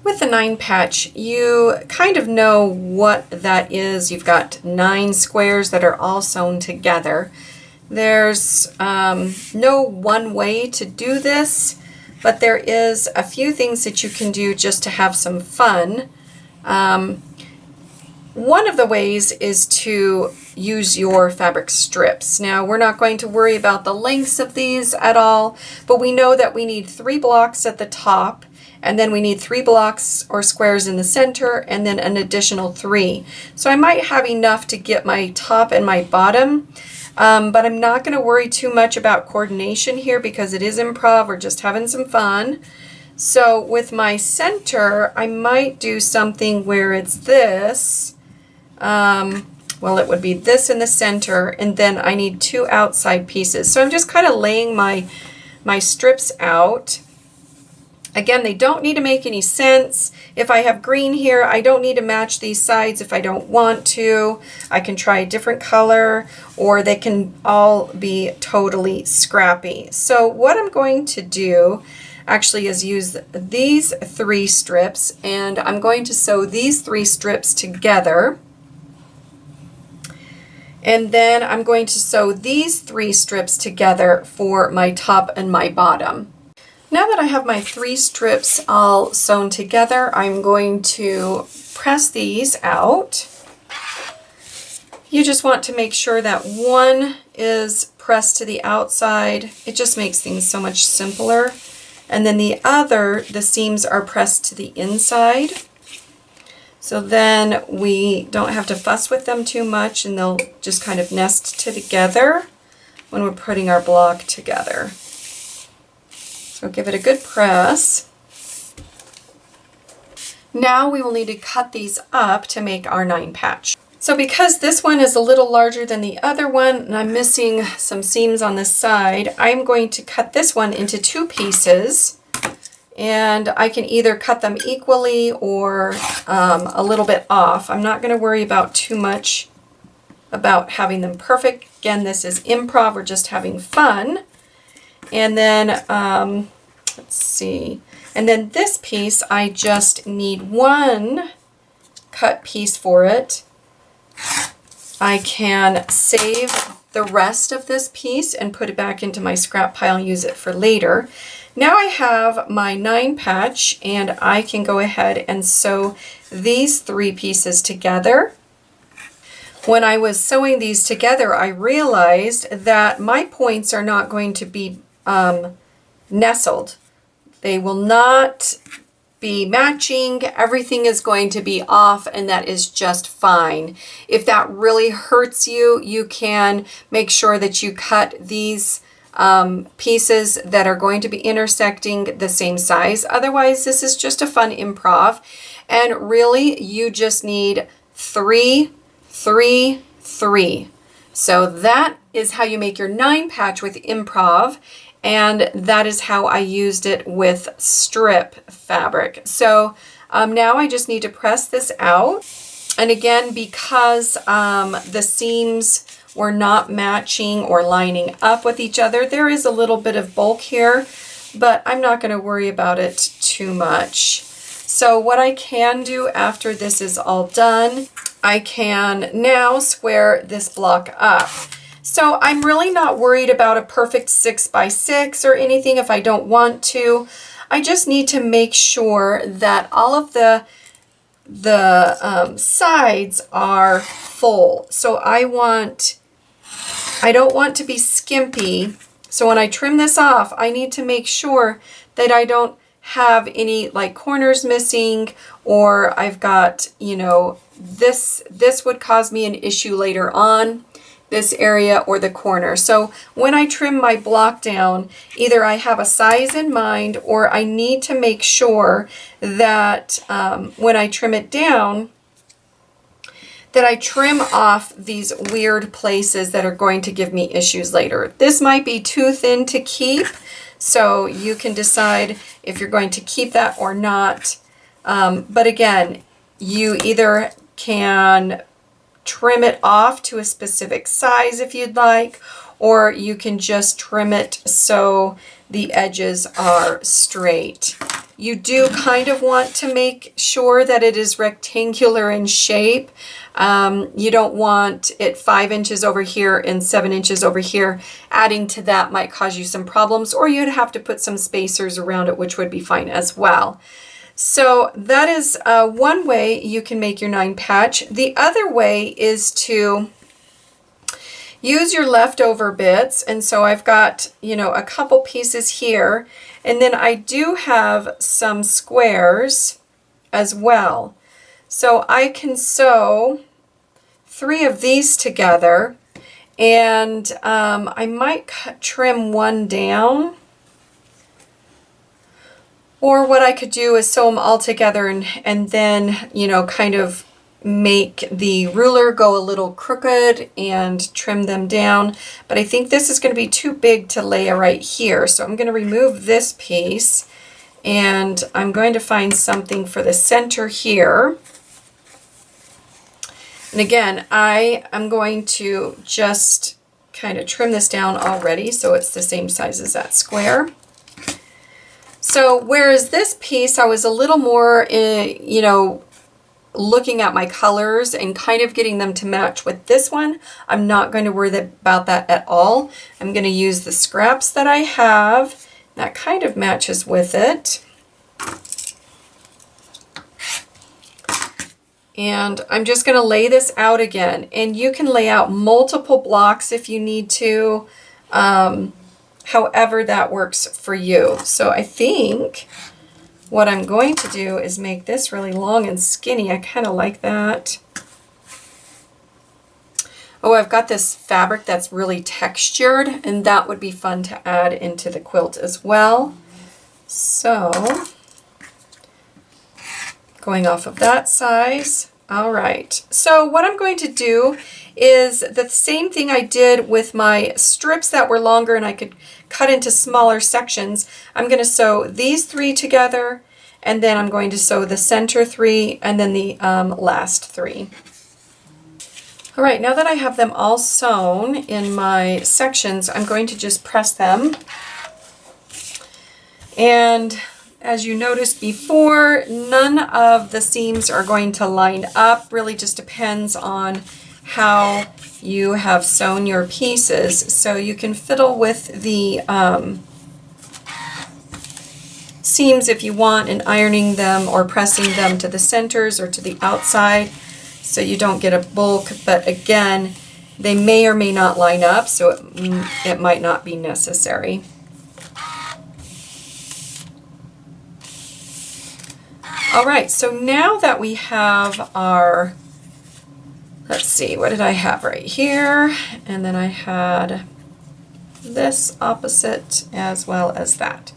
With the 9 patch, you kind of know what that is. You've got 9 squares that are all sewn together. There's no one way to do this, but there is a few things that you can do just to have some fun. One of the ways is to use your fabric strips. Now, we're not going to worry about the lengths of these at all, but we know that we need 3 blocks at the top, and then we need 3 blocks or squares in the center, and then an additional 3. So I might have enough to get my top and my bottom, but I'm not going to worry too much about coordination here because it is improv. We're just having some fun. So with my center, I might do something where it's this. Well, it would be this in the center, and then I need 2 outside pieces. So I'm just kind of laying my strips out. Again, they don't need to make any sense. If I have green here, I don't need to match these sides if I don't want to. I can try a different color, or they can all be totally scrappy. So what I'm going to do actually is use these 3 strips, and I'm going to sew these 3 strips together. And then I'm going to sew these 3 strips together for my top and my bottom. Now that I have my 3 strips all sewn together, I'm going to press these out. You just want to make sure that one is pressed to the outside. It just makes things so much simpler. And then the other, the seams are pressed to the inside. So then we don't have to fuss with them too much, and they'll just kind of nest together when we're putting our block together. So give it a good press. Now we will need to cut these up to make our 9 patch. So because this one is a little larger than the other one, and I'm missing some seams on this side, I'm going to cut this one into 2 pieces. And I can either cut them equally or a little bit off. I'm not going to worry about too much about having them perfect. Again, this is improv. We're just having fun. And then, let's see. And then this piece, I just need 1 cut piece for it. I can save the rest of this piece and put it back into my scrap pile and use it for later. Now I have my 9 patch, and I can go ahead and sew these 3 pieces together. When I was sewing these together, I realized that my points are not going to be nestled. They will not be matching. Everything is going to be off, and that is just fine. If that really hurts you, you can make sure that you cut these pieces that are going to be intersecting the same size. Otherwise, this is just a fun improv. And really, you just need 3, 3, 3. So that is how you make your 9 patch with improv. And that is how I used it with strip fabric. So now I just need to press this out. And again, because the seams were not matching or lining up with each other, there is a little bit of bulk here, but I'm not going to worry about it too much. So what I can do after this is all done, I can now square this block up. So I'm really not worried about a perfect 6 by 6 or anything if I don't want to. I just need to make sure that all of the sides are full. So I don't want to be skimpy. So when I trim this off, I need to make sure that I don't have any like corners missing, or I've got, you know, this would cause me an issue later on, this area or the corner. So when I trim my block down, either I have a size in mind, or I need to make sure that when I trim it down, that I trim off these weird places that are going to give me issues later. This might be too thin to keep, so you can decide if you're going to keep that or not. But again, you either can trim it off to a specific size if you'd like, or you can just trim it so the edges are straight. You do kind of want to make sure that it is rectangular in shape. You don't want it 5 inches over here and 7 inches over here. Adding to that might cause you some problems, or you'd have to put some spacers around it, which would be fine as well. So that is one way you can make your 9 patch. The other way is to use your leftover bits. And so I've got, you know, a couple pieces here, and then I do have some squares as well. So I can sew 3 of these together, and I might trim one down. Or what I could do is sew them all together and then, you know, kind of make the ruler go a little crooked and trim them down. But I think this is going to be too big to lay right here. So I'm going to remove this piece, and I'm going to find something for the center here. And again, I am going to just kind of trim this down already so it's the same size as that square. So whereas this piece, I was a little more, you know, looking at my colors and kind of getting them to match with this one, I'm not going to worry about that at all. I'm going to use the scraps that I have. That kind of matches with it. And I'm just going to lay this out again. And you can lay out multiple blocks if you need to. However that works for you. So I think what I'm going to do is make this really long and skinny. I kind of like that. Oh, I've got this fabric that's really textured, and that would be fun to add into the quilt as well. So going off of that size. All right. So what I'm going to do is the same thing I did with my strips that were longer and I could cut into smaller sections. I'm going to sew these 3 together, and then I'm going to sew the center 3 and then the last 3. All right, now that I have them all sewn in my sections, I'm going to just press them. And as you noticed before, none of the seams are going to line up. Really just depends on how you have sewn your pieces. So you can fiddle with the seams if you want, and ironing them or pressing them to the centers or to the outside so you don't get a bulk. But again, they may or may not line up, so it might not be necessary. All right, so now that we have our, let's see, what did I have right here? And then I had this opposite as well as that.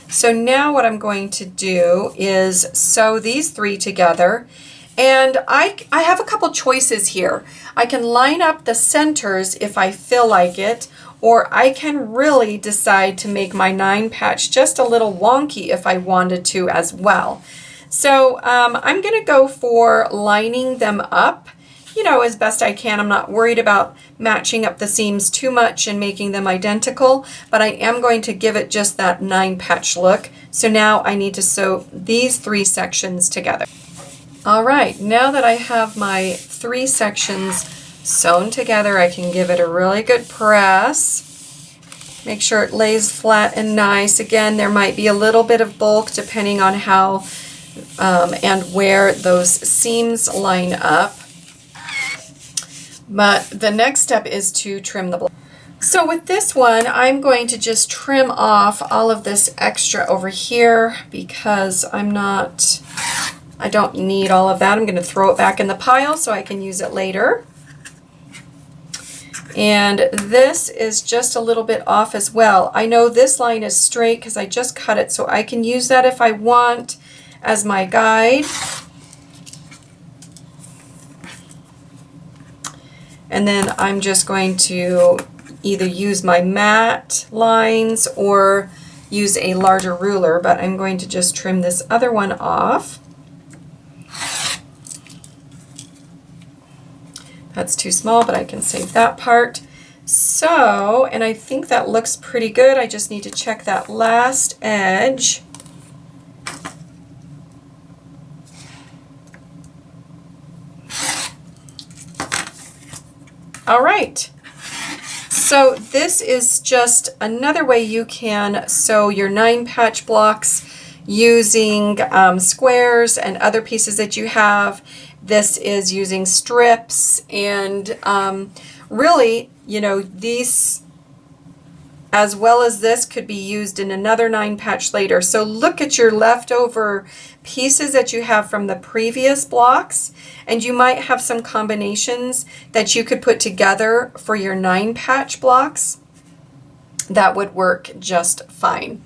So now what I'm going to do is sew these 3 together. And I have a couple choices here. I can line up the centers if I feel like it, or I can really decide to make my 9 patch just a little wonky if I wanted to as well. So I'm going to go for lining them up, you know, as best I can. I'm not worried about matching up the seams too much and making them identical, but I am going to give it just that 9 patch look. So now I need to sew these 3 sections together. All right, now that I have my 3 sections sewn together, I can give it a really good press. Make sure it lays flat and nice. Again, there might be a little bit of bulk depending on how and where those seams line up. But the next step is to trim the block. So with this one, I'm going to just trim off all of this extra over here because I don't need all of that. I'm going to throw it back in the pile so I can use it later. And this is just a little bit off as well. I know this line is straight because I just cut it, so I can use that if I want as my guide. And then I'm just going to either use my mat lines or use a larger ruler, but I'm going to just trim this other one off. That's too small, but I can save that part. So, and I think that looks pretty good. I just need to check that last edge. All right. So this is just another way you can sew your 9-patch blocks using squares and other pieces that you have. This is using strips, and really, you know, these as well as this could be used in another 9-patch later. So look at your leftover pieces that you have from the previous blocks, and you might have some combinations that you could put together for your 9-patch blocks that would work just fine.